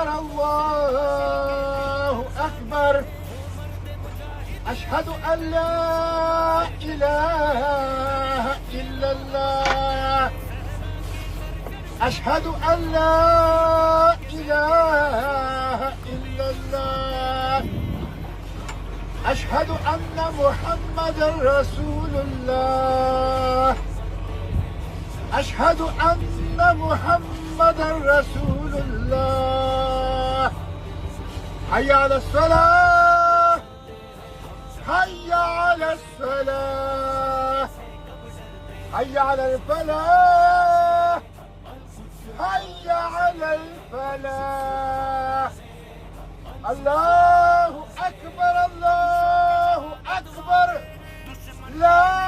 أكبر الله أكبر. أشهد أن لا إله إلا الله. أشهد أن لا إله إلا الله. أشهد أن محمدا رسول الله. أشهد أن محمدا رسول الله. حي على الصلاة. حي على الصلاة. حي على الفلاح. حي على الفلاح. الله أكبر الله أكبر. لا